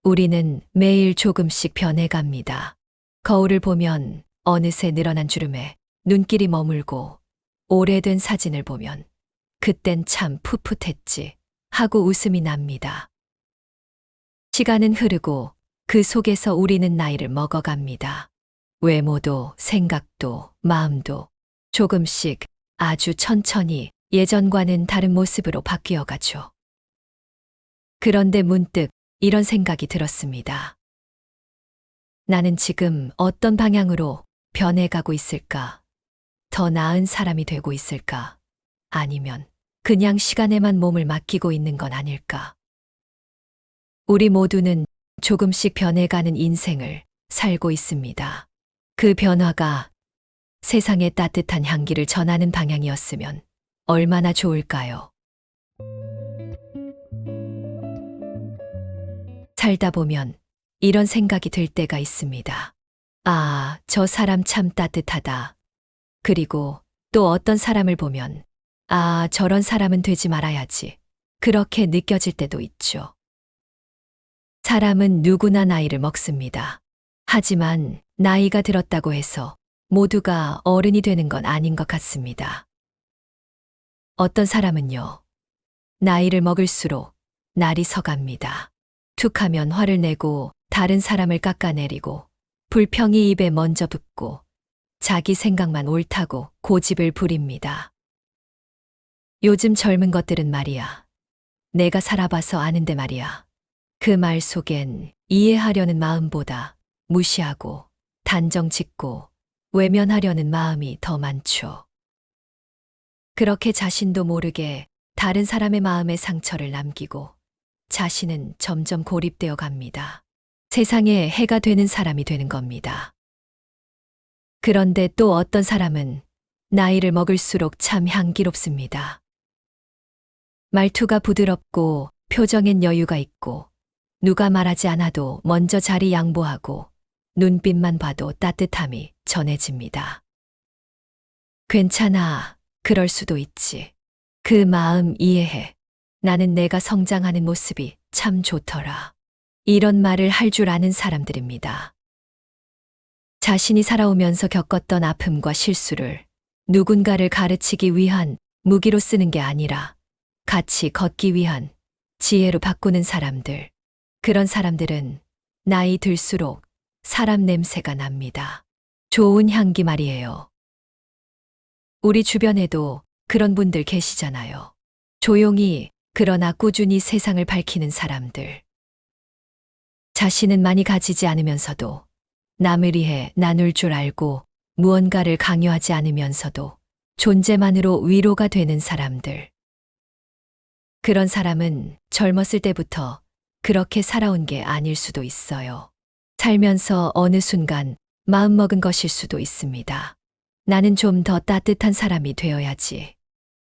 우리는 매일 조금씩 변해갑니다. 거울을 보면 어느새 늘어난 주름에 눈길이 머물고 오래된 사진을 보면 그땐 참 풋풋했지 하고 웃음이 납니다. 시간은 흐르고 그 속에서 우리는 나이를 먹어갑니다. 외모도 생각도 마음도 조금씩 아주 천천히 예전과는 다른 모습으로 바뀌어 가죠. 그런데 문득 이런 생각이 들었습니다. 나는 지금 어떤 방향으로 변해가고 있을까? 더 나은 사람이 되고 있을까? 아니면 그냥 시간에만 몸을 맡기고 있는 건 아닐까? 우리 모두는 조금씩 변해가는 인생을 살고 있습니다. 그 변화가 세상에 따뜻한 향기를 전하는 방향이었으면 얼마나 좋을까요? 살다 보면 이런 생각이 들 때가 있습니다. 아, 저 사람 참 따뜻하다. 그리고 또 어떤 사람을 보면 아, 저런 사람은 되지 말아야지. 그렇게 느껴질 때도 있죠. 사람은 누구나 나이를 먹습니다. 하지만 나이가 들었다고 해서 모두가 어른이 되는 건 아닌 것 같습니다. 어떤 사람은요, 나이를 먹을수록 날이 서갑니다. 툭 하면 화를 내고 다른 사람을 깎아내리고 불평이 입에 먼저 붙고 자기 생각만 옳다고 고집을 부립니다. 요즘 젊은 것들은 말이야. 내가 살아봐서 아는데 말이야. 그 말 속엔 이해하려는 마음보다 무시하고 단정 짓고 외면하려는 마음이 더 많죠. 그렇게 자신도 모르게 다른 사람의 마음에 상처를 남기고 자신은 점점 고립되어 갑니다. 세상에 해가 되는 사람이 되는 겁니다. 그런데 또 어떤 사람은 나이를 먹을수록 참 향기롭습니다. 말투가 부드럽고 표정엔 여유가 있고 누가 말하지 않아도 먼저 자리 양보하고 눈빛만 봐도 따뜻함이 전해집니다. 괜찮아. 그럴 수도 있지. 그 마음 이해해. 나는 내가 성장하는 모습이 참 좋더라. 이런 말을 할 줄 아는 사람들입니다. 자신이 살아오면서 겪었던 아픔과 실수를 누군가를 가르치기 위한 무기로 쓰는 게 아니라 같이 걷기 위한 지혜로 바꾸는 사람들. 그런 사람들은 나이 들수록 사람 냄새가 납니다. 좋은 향기 말이에요. 우리 주변에도 그런 분들 계시잖아요. 조용히 그러나 꾸준히 세상을 밝히는 사람들. 자신은 많이 가지지 않으면서도 남을 위해 나눌 줄 알고 무언가를 강요하지 않으면서도 존재만으로 위로가 되는 사람들. 그런 사람은 젊었을 때부터 그렇게 살아온 게 아닐 수도 있어요. 살면서 어느 순간 마음먹은 것일 수도 있습니다. 나는 좀 더 따뜻한 사람이 되어야지.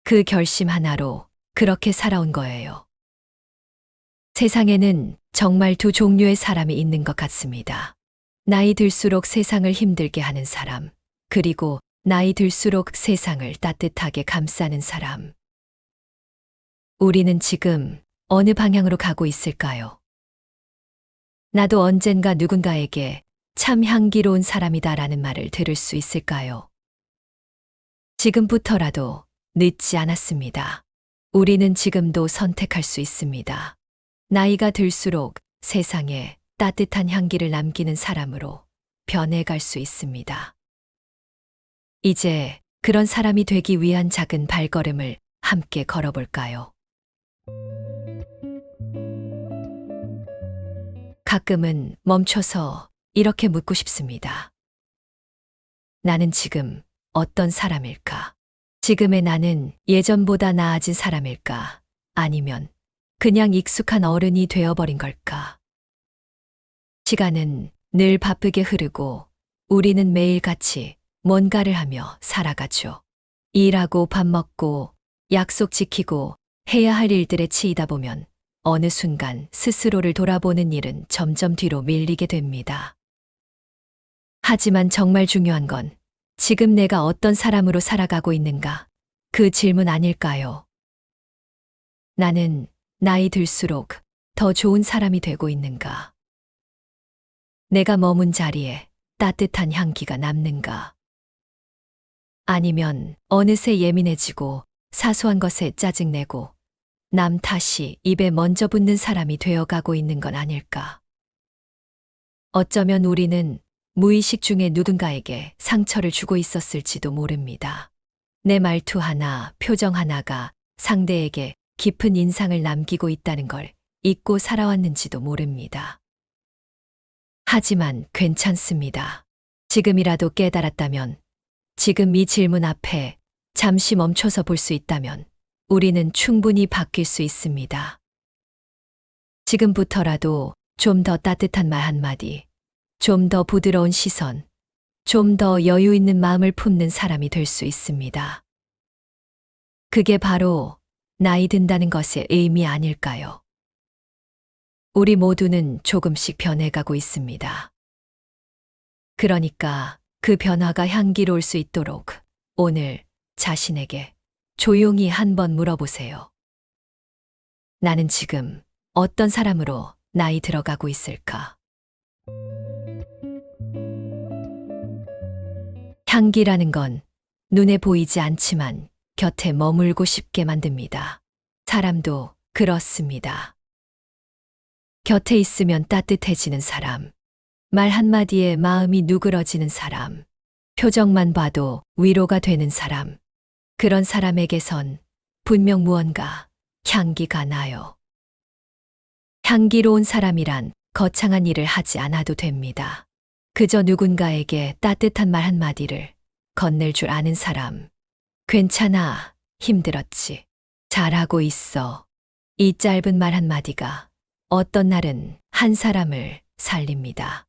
그 결심 하나로 그렇게 살아온 거예요. 세상에는 정말 두 종류의 사람이 있는 것 같습니다. 나이 들수록 세상을 힘들게 하는 사람, 그리고 나이 들수록 세상을 따뜻하게 감싸는 사람. 우리는 지금 어느 방향으로 가고 있을까요? 나도 언젠가 누군가에게 참 향기로운 사람이다라는 말을 들을 수 있을까요? 지금부터라도 늦지 않았습니다. 우리는 지금도 선택할 수 있습니다. 나이가 들수록 세상에 따뜻한 향기를 남기는 사람으로 변해갈 수 있습니다. 이제 그런 사람이 되기 위한 작은 발걸음을 함께 걸어볼까요? 가끔은 멈춰서 이렇게 묻고 싶습니다. 나는 지금 어떤 사람일까? 지금의 나는 예전보다 나아진 사람일까? 아니면 그냥 익숙한 어른이 되어버린 걸까? 시간은 늘 바쁘게 흐르고 우리는 매일같이 뭔가를 하며 살아가죠. 일하고 밥 먹고 약속 지키고 해야 할 일들에 치이다 보면 어느 순간 스스로를 돌아보는 일은 점점 뒤로 밀리게 됩니다. 하지만 정말 중요한 건 지금 내가 어떤 사람으로 살아가고 있는가? 그 질문 아닐까요? 나는 나이 들수록 더 좋은 사람이 되고 있는가? 내가 머문 자리에 따뜻한 향기가 남는가? 아니면 어느새 예민해지고 사소한 것에 짜증내고 남 탓이 입에 먼저 붙는 사람이 되어가고 있는 건 아닐까? 어쩌면 우리는 무의식 중에 누군가에게 상처를 주고 있었을지도 모릅니다. 내 말투 하나, 표정 하나가 상대에게 깊은 인상을 남기고 있다는 걸 잊고 살아왔는지도 모릅니다. 하지만 괜찮습니다. 지금이라도 깨달았다면, 지금 이 질문 앞에 잠시 멈춰서 볼 수 있다면 우리는 충분히 바뀔 수 있습니다. 지금부터라도 좀 더 따뜻한 말 한마디, 좀 더 부드러운 시선, 좀 더 여유 있는 마음을 품는 사람이 될 수 있습니다. 그게 바로 나이 든다는 것의 의미 아닐까요? 우리 모두는 조금씩 변해가고 있습니다. 그러니까 그 변화가 향기로울 수 있도록 오늘 자신에게 조용히 한번 물어보세요. 나는 지금 어떤 사람으로 나이 들어가고 있을까? 향기라는 건 눈에 보이지 않지만 곁에 머물고 싶게 만듭니다. 사람도 그렇습니다. 곁에 있으면 따뜻해지는 사람, 말 한마디에 마음이 누그러지는 사람, 표정만 봐도 위로가 되는 사람, 그런 사람에게선 분명 무언가 향기가 나요. 향기로운 사람이란 거창한 일을 하지 않아도 됩니다. 그저 누군가에게 따뜻한 말 한마디를 건넬 줄 아는 사람. 괜찮아, 힘들었지, 잘하고 있어. 이 짧은 말 한마디가 어떤 날은 한 사람을 살립니다.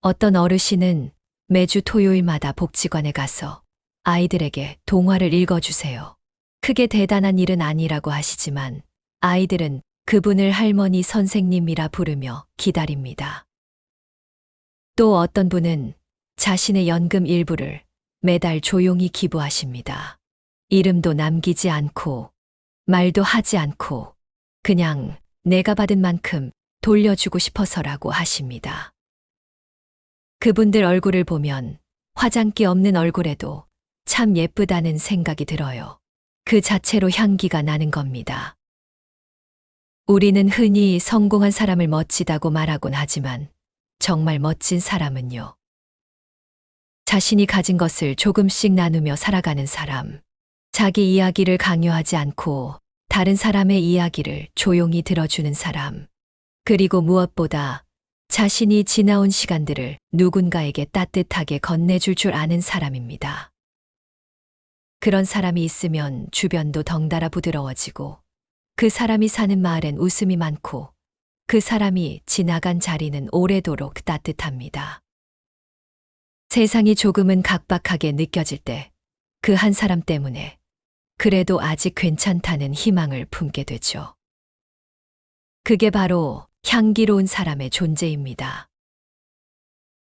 어떤 어르신은 매주 토요일마다 복지관에 가서 아이들에게 동화를 읽어주세요. 크게 대단한 일은 아니라고 하시지만 아이들은 그분을 할머니 선생님이라 부르며 기다립니다. 또 어떤 분은 자신의 연금 일부를 매달 조용히 기부하십니다. 이름도 남기지 않고 말도 하지 않고 그냥 내가 받은 만큼 돌려주고 싶어서라고 하십니다. 그분들 얼굴을 보면 화장기 없는 얼굴에도 참 예쁘다는 생각이 들어요. 그 자체로 향기가 나는 겁니다. 우리는 흔히 성공한 사람을 멋지다고 말하곤 하지만 정말 멋진 사람은요. 자신이 가진 것을 조금씩 나누며 살아가는 사람, 자기 이야기를 강요하지 않고 다른 사람의 이야기를 조용히 들어주는 사람, 그리고 무엇보다 자신이 지나온 시간들을 누군가에게 따뜻하게 건네줄 줄 아는 사람입니다. 그런 사람이 있으면 주변도 덩달아 부드러워지고 그 사람이 사는 마을엔 웃음이 많고 그 사람이 지나간 자리는 오래도록 따뜻합니다. 세상이 조금은 각박하게 느껴질 때 그 한 사람 때문에 그래도 아직 괜찮다는 희망을 품게 되죠. 그게 바로 향기로운 사람의 존재입니다.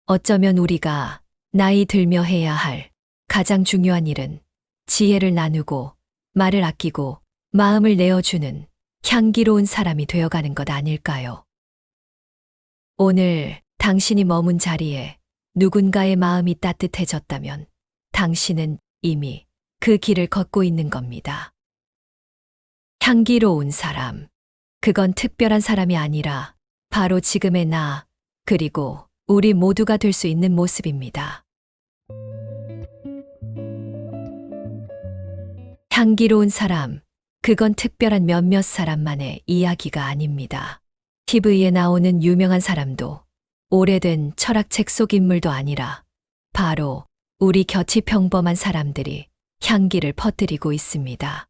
어쩌면 우리가 나이 들며 해야 할 가장 중요한 일은 지혜를 나누고 말을 아끼고 마음을 내어주는 향기로운 사람이 되어가는 것 아닐까요? 오늘 당신이 머문 자리에 누군가의 마음이 따뜻해졌다면 당신은 이미 그 길을 걷고 있는 겁니다. 향기로운 사람, 그건 특별한 사람이 아니라 바로 지금의 나, 그리고 우리 모두가 될 수 있는 모습입니다. 향기로운 사람, 그건 특별한 몇몇 사람만의 이야기가 아닙니다. TV에 나오는 유명한 사람도 오래된 철학책 속 인물도 아니라 바로 우리 곁이 평범한 사람들이 향기를 퍼뜨리고 있습니다.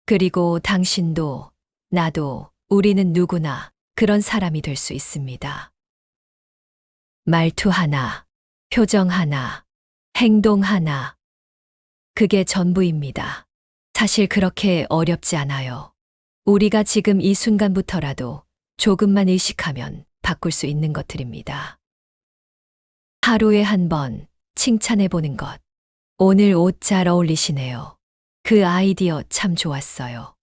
그리고 당신도 나도 우리는 누구나 그런 사람이 될 수 있습니다. 말투 하나, 표정 하나, 행동 하나. 그게 전부입니다. 사실 그렇게 어렵지 않아요. 우리가 지금 이 순간부터라도 조금만 의식하면 바꿀 수 있는 것들입니다. 하루에 한 번 칭찬해 보는 것. 오늘 옷 잘 어울리시네요. 그 아이디어 참 좋았어요.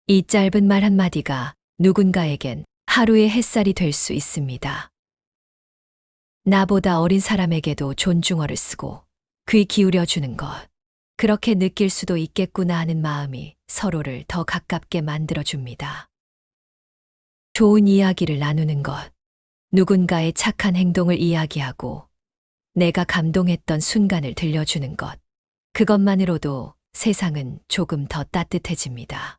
이 짧은 말 한마디가 누군가에겐 하루의 햇살이 될 수 있습니다. 나보다 어린 사람에게도 존중어를 쓰고 귀 기울여주는 것. 그렇게 느낄 수도 있겠구나 하는 마음이 서로를 더 가깝게 만들어줍니다. 좋은 이야기를 나누는 것. 누군가의 착한 행동을 이야기하고 내가 감동했던 순간을 들려주는 것. 그것만으로도 세상은 조금 더 따뜻해집니다.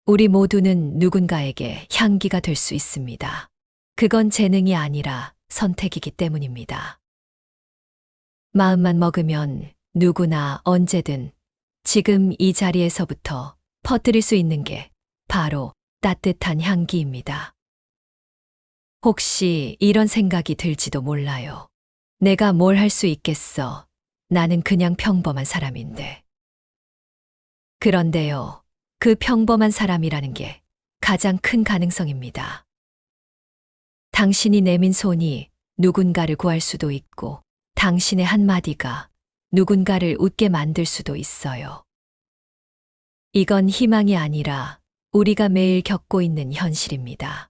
우리 모두는 누군가에게 향기가 될 수 있습니다. 그건 재능이 아니라 선택이기 때문입니다. 마음만 먹으면 누구나 언제든 지금 이 자리에서부터 퍼뜨릴 수 있는 게 바로 따뜻한 향기입니다. 혹시 이런 생각이 들지도 몰라요. 내가 뭘 할 수 있겠어. 나는 그냥 평범한 사람인데. 그런데요, 그 평범한 사람이라는 게 가장 큰 가능성입니다. 당신이 내민 손이 누군가를 구할 수도 있고, 당신의 한마디가 누군가를 웃게 만들 수도 있어요. 이건 희망이 아니라 우리가 매일 겪고 있는 현실입니다.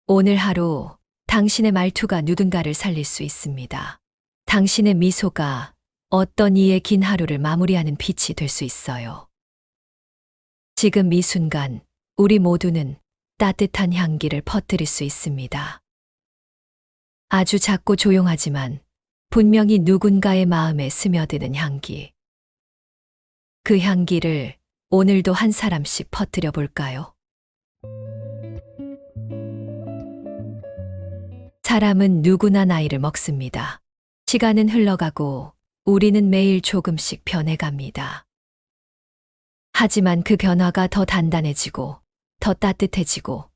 오늘 하루 당신의 말투가 누군가를 살릴 수 있습니다. 당신의 미소가 어떤 이의 긴 하루를 마무리하는 빛이 될 수 있어요. 지금 이 순간 우리 모두는 따뜻한 향기를 퍼뜨릴 수 있습니다. 아주 작고 조용하지만 분명히 누군가의 마음에 스며드는 향기. 그 향기를 오늘도 한 사람씩 퍼뜨려 볼까요? 사람은 누구나 나이를 먹습니다. 시간은 흘러가고 우리는 매일 조금씩 변해갑니다. 하지만 그 변화가 더 단단해지고, 더 따뜻해지고,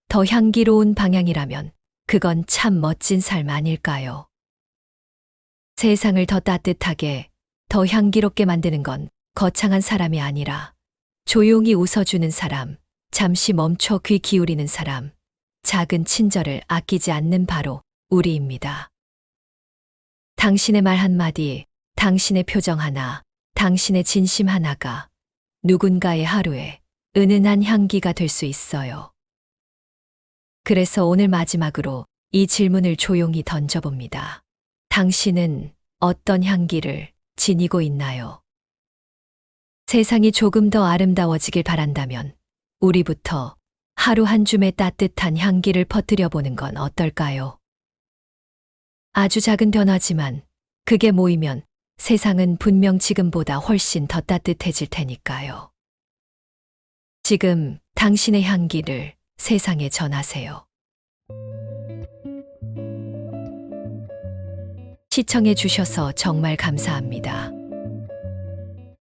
더 향기로운 방향이라면 그건 참 멋진 삶 아닐까요? 세상을 더 따뜻하게, 더 향기롭게 만드는 건 거창한 사람이 아니라 조용히 웃어주는 사람, 잠시 멈춰 귀 기울이는 사람, 작은 친절을 아끼지 않는 바로 우리입니다. 당신의 말 한마디, 당신의 표정 하나, 당신의 진심 하나가 누군가의 하루에 은은한 향기가 될 수 있어요. 그래서 오늘 마지막으로 이 질문을 조용히 던져봅니다. 당신은 어떤 향기를 지니고 있나요? 세상이 조금 더 아름다워지길 바란다면 우리부터 하루 한 줌의 따뜻한 향기를 퍼뜨려 보는 건 어떨까요? 아주 작은 변화지만 그게 모이면 세상은 분명 지금보다 훨씬 더 따뜻해질 테니까요. 지금 당신의 향기를 세상에 전하세요. 시청해 주셔서 정말 감사합니다.